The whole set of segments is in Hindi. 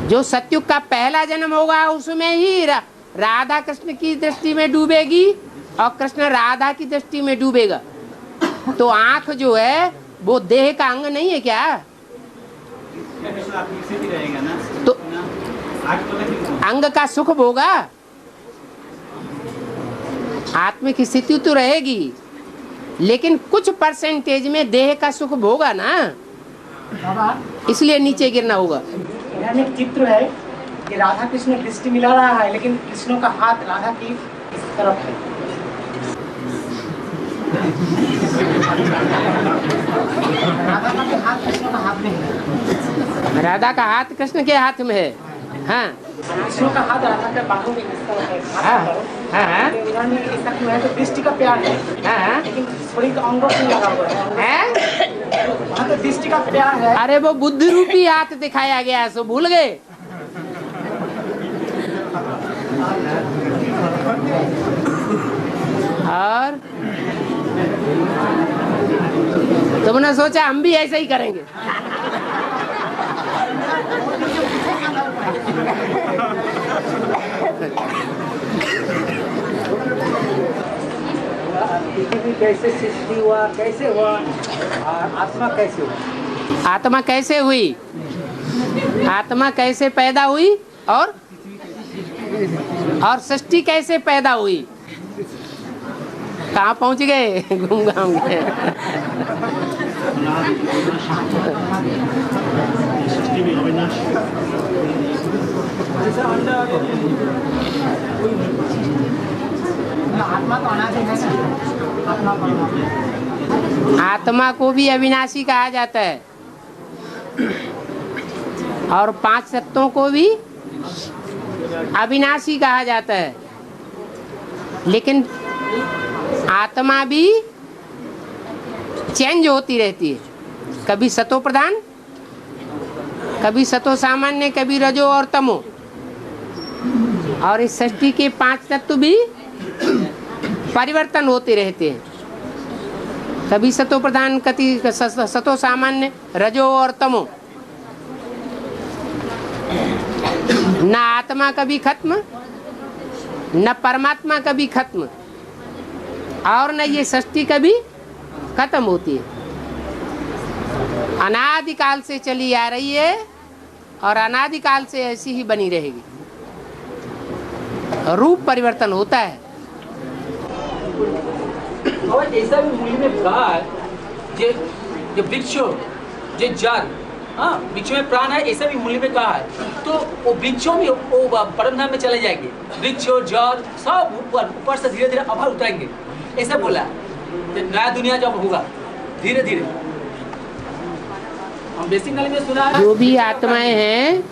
जो सतयुग का पहला जन्म होगा उसमें ही राधा कृष्ण की दृष्टि में डूबेगी और कृष्ण राधा की दृष्टि में डूबेगा। तो आंख जो है वो देह का अंग नहीं है क्या? तो अंग का सुख होगा, आत्मिक स्थिति तो रहेगी, लेकिन कुछ परसेंटेज में देह का सुख होगा ना, इसलिए नीचे गिरना होगा। यानी चित्र है कि राधा कृष्ण दृष्टि मिला रहा है, लेकिन कृष्ण का हाथ राधा की इस तरफ है। राधा का हाथ कृष्ण का हाथ में है। राधा का हाथ कृष्ण के हाथ में है। हाँ, कृष्ण का हाथ राधा के बाहों में इस तरफ है। हाँ, हाँ, यानी ऐसा क्यों है? तो दृष्टि का प्यार है, हाँ, लेकिन थोड़ी अंगों से लगा हुआ है। हाँ, तो दृष्टि का प्यार है। अरे वो बुद्धि रूपी हाथ दिखाया गया, सो भूल गए। और तुमने सोचा हम भी ऐसा ही करेंगे? कैसे सृष्टि हुआ, कैसे हुआ, आत्मा कैसे हुआ? आत्मा कैसे हुई, आत्मा कैसे पैदा हुई, और सृष्टि कैसे पैदा हुई? कहाँ पहुँच गए? घूम घाम गए। आत्मा तो अनादि है ना। आत्मा को भी अविनाशी कहा जाता है और 5 तत्वों को भी अविनाशी कहा जाता है, लेकिन आत्मा भी चेंज होती रहती है, कभी सतो प्रधान, कभी सतो सामान्य, कभी रजो और तमो। और इस सृष्टि के 5 तत्व भी परिवर्तन होते रहते हैं, कभी सतो प्रधान, कभी सतो सामान्य, रजो और तमो। न आत्मा कभी खत्म, न परमात्मा कभी खत्म, और न ये सृष्टि कभी खत्म होती है। अनादिकाल से चली आ रही है और अनादिकाल से ऐसी ही बनी रहेगी। रूप परिवर्तन होता है। और ऐसा भी मूल्य में कहा है जो वृक्षो जो जड़, हाँ वृक्षों में प्राण है, ऐसा भी मूल्य में कहा है। तो वो वृक्षों में वो परम धाम में चले जाएंगे, वृक्षों जड़ सब ऊपर से धीरे धीरे अभर उतरेंगे, ऐसा बोला है। नया दुनिया जब होगा धीरे धीरे, हम बेसिक नॉलेज में सुना है। जो भी आत्माएं हैं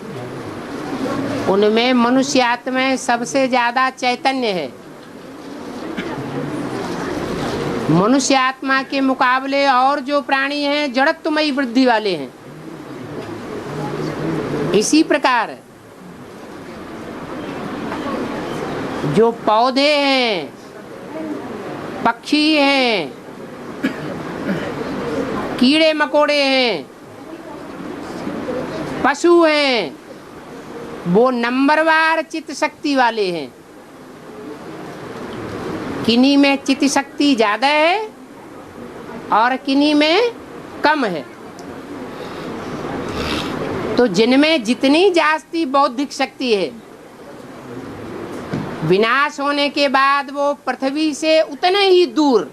उनमें मनुष्य आत्माएं सबसे ज्यादा चैतन्य है। मनुष्य आत्मा के मुकाबले और जो प्राणी हैं जड़त्वमयी वृद्धि वाले हैं। इसी प्रकार जो पौधे हैं, पक्षी हैं, कीड़े मकोड़े हैं, पशु हैं, वो नंबरवार चित्त शक्ति वाले हैं। किन्हीं में चित्त शक्ति ज्यादा है और किन्हीं में कम है। तो जिनमें जितनी जास्ती बौद्धिक शक्ति है, विनाश होने के बाद वो पृथ्वी से उतने ही दूर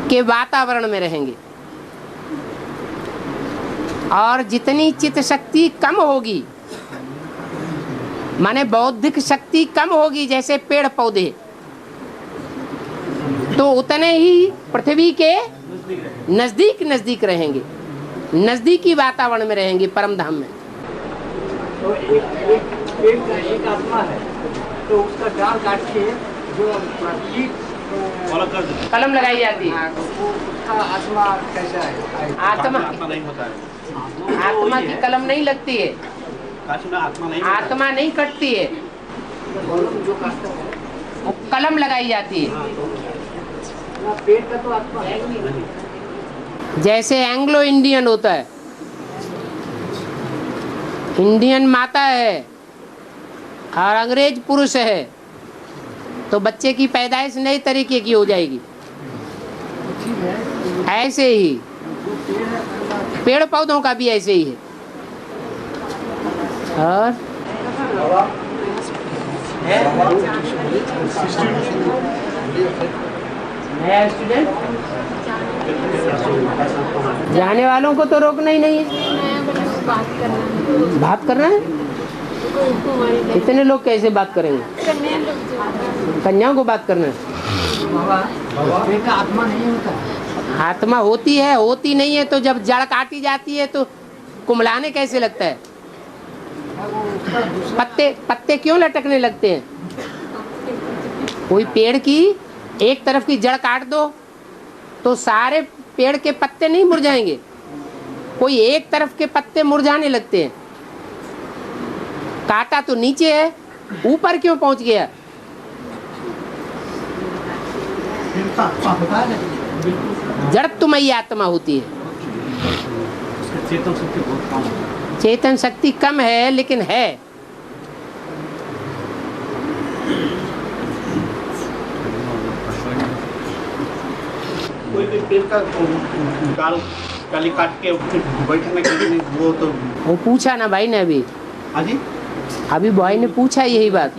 के वातावरण में रहेंगे। और जितनी चित्त शक्ति कम होगी, माने बौद्धिक शक्ति कम होगी, जैसे पेड़ पौधे, तो उतने ही पृथ्वी के नजदीक नजदीक रहेंगे, नजदीकी वातावरण में रहेंगे, परम धाम में। तो एक आत्मा है, तो उसका डाल काट के जो कलम लगाई जाती है। उसका आत्मा कैसा है? आत्मा नहीं होता है, आत्मा की कलम नहीं लगती है, आत्मा नहीं कटती है, जो काटता है वो कलम लगाई जाती है। पेट का तो आत्मा है नहीं। जैसे एंग्लो इंडियन होता है, इंडियन माता है और अंग्रेज पुरुष है, तो बच्चे की पैदाइश नए तरीके की हो जाएगी। ऐसे ही पेड़ पौधों का भी ऐसे ही है। और नया स्टूडेंट जाने वालों को तो रोकना ही नहीं है। बात करना है। इतने लोग कैसे बात करेंगे? कन्याओं को बात करना है। आत्मा नहीं होता। आत्मा होती है, होती नहीं है तो जब जड़ काटी जाती है तो कुमलाने कैसे लगता है? पत्ते क्यों लटकने लगते हैं? कोई पेड़ की एक तरफ की जड़ काट दो तो सारे पेड़ के पत्ते नहीं मुरझाएंगे, कोई एक तरफ के पत्ते मुरझाने लगते हैं। काटा तो नीचे है, ऊपर क्यों पहुंच गया? जड़ तुम्हारी आत्मा होती है। चेतन शक्ति कम है लेकिन है। कोई भी पेड़ का डाल डाली काट के बैठने के लिए वो पूछा ना भाई ने अभी। हाँ जी, अभी भाई ने पूछा यही बात।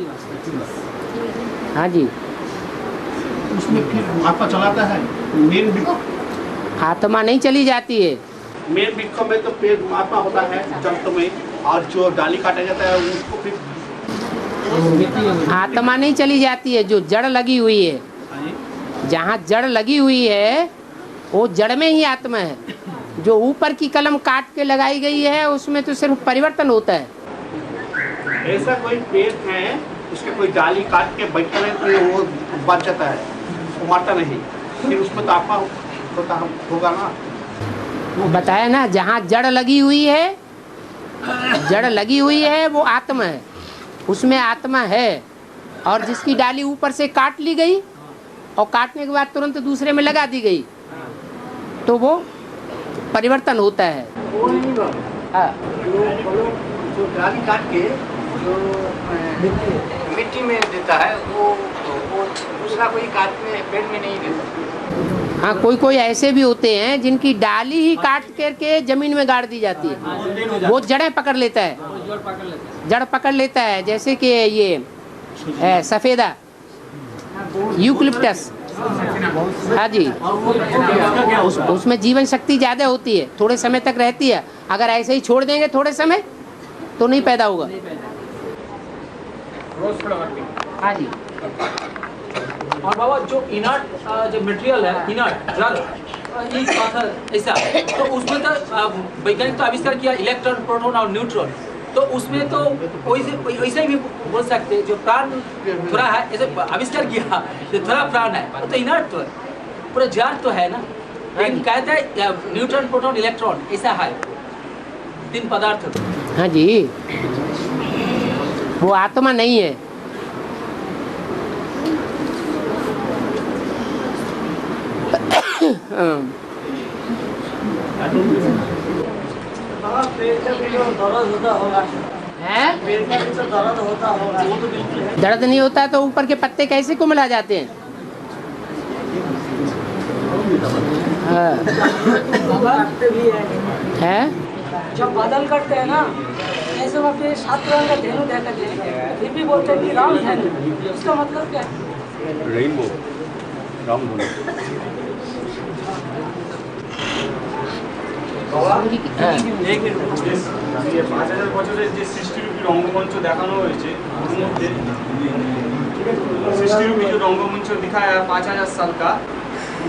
हाँ जी, उसमें फिर आत्मा चलाता है। मेन आत्मा नहीं चली जाती है। वृक्षों में तो पेड़ आत्मा होता है जड़ में, और जो डाली काटा जाता है उसको फिर आत्मा नहीं चली जाती है, जो जड़ लगी हुई है। हाँ जी, जहाँ जड़ लगी हुई है वो जड़ में ही आत्मा है। जो ऊपर की कलम काट के लगाई गई है उसमें तो सिर्फ परिवर्तन होता है। ऐसा कोई पेड़ है उसके कोई डाली काट के बैठा नहीं तो वो बच जाता है, वो मरता नहीं, फिर उसमें तो आत्मा होगा ना। वो बताया ना, जहाँ जड़ लगी हुई है, जड़ लगी हुई है वो आत्मा है, उसमें आत्मा है। और जिसकी डाली ऊपर से काट ली गई और काटने के बाद तुरंत दूसरे में लगा दी गई तो वो परिवर्तन होता है। हाँ। जो डाली काट के जो मिट्टी में देता है वो दूसरा कोई काटने पेड़ में नहीं देता। हाँ, कोई ऐसे भी होते हैं जिनकी डाली ही काट करके जमीन में गाड़ दी जाती है, वो जड़ें पकड़ लेता है, जड़ पकड़ लेता है। जैसे कि ये सफेदा यूकलिप्टस, हाँ जी, उसमें जीवन शक्ति ज़्यादा होती है, थोड़े समय तक रहती है। अगर ऐसे ही छोड़ देंगे थोड़े समय तो नहीं पैदा होगा। हाँ जी। और बाबा जो इनर्ट जो मटेरियल है, इनर्ट ड्रग, ईंट पाथर ऐसा, तो उसमें तो वैज्ञानिक तो आविष्कार किया इलेक्ट्रॉन, प्रोटॉन और न्यूट्रॉन, तो उसमें तो वैसे भी बोल सकते हैं जो प्राण थोड़ा है, ऐसे आविष्कार किया जो थोड़ा प्राण है तो इनर्ट तो है, पूरा जार तो है ना। लेकिन कहते हैं न्यूट्रॉन, प्रोटॉन, इलेक्ट्रॉन ऐसा है, तीन पदार्थ। हाँ जी, वो आत्मा नहीं है। दर्द नहीं होता तो ऊपर के पत्ते कैसे कुमला जाते हैं? है जब बादल करते हैं ना, ऐसे वक्त 7 रंग का धेनु देखा जाए, फिर भी बोलते हैं कि राम धेनु, इसका मतलब क्या है? रेनबो, राम धनु। ये 5000 বছরের যে সৃষ্টিরূপী রঙ্গমঞ্চ দেখানো হয়েছে, ওর মধ্যে सृष्टिरूपी जो रंगमंच दिखाया है 5000 साल का,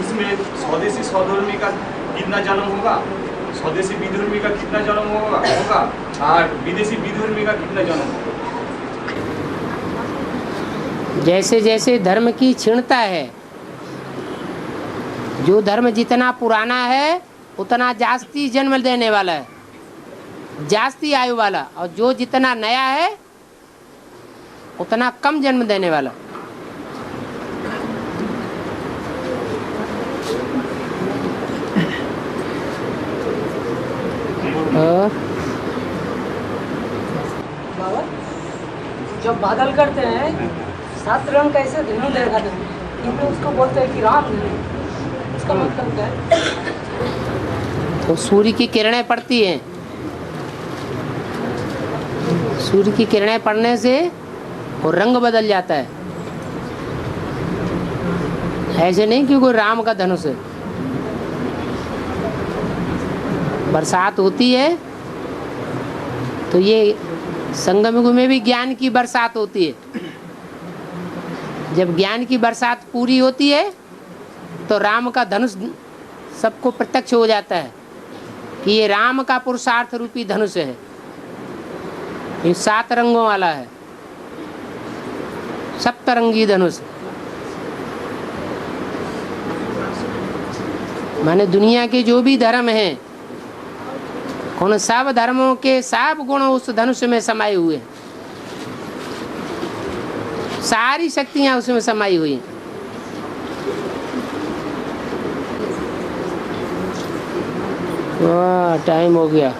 उसमें स्वदेशी स्वधर्मी का कितना जन्म होगा, स्वदेशी विधर्मी का कितना जन्म होगा और विदेशी विधर्मी का कितना जन्म होगा। जैसे जैसे धर्म की क्षीणता है, जो धर्म जितना पुराना है उतना जास्ती जन्म देने वाला है, जास्ती आयु वाला, और जो जितना नया है उतना कम जन्म देने वाला। जब बादल करते हैं 7 रंग कैसे धेनु देखा था, इसलिए उसको बोलते हैं कि राम धेनु। इसका मतलब क्या है? तो सूर्य की किरणें पड़ती हैं, सूर्य की किरणें पड़ने से वो रंग बदल जाता है। ऐसे नहीं कि कोई राम का धनुष है। बरसात होती है तो ये संगम युग में भी ज्ञान की बरसात होती है। जब ज्ञान की बरसात पूरी होती है तो राम का धनुष सबको प्रत्यक्ष हो जाता है कि ये राम का पुरुषार्थ रूपी धनुष है, ये 7 रंगों वाला है, सप्तरंगी धनुष। माने दुनिया के जो भी धर्म हैं, उन सब धर्मों के सब गुण उस धनुष में समाये हुए हैं, सारी शक्तियां उसमें समाई हुई हैं। वाह, टाइम हो गया।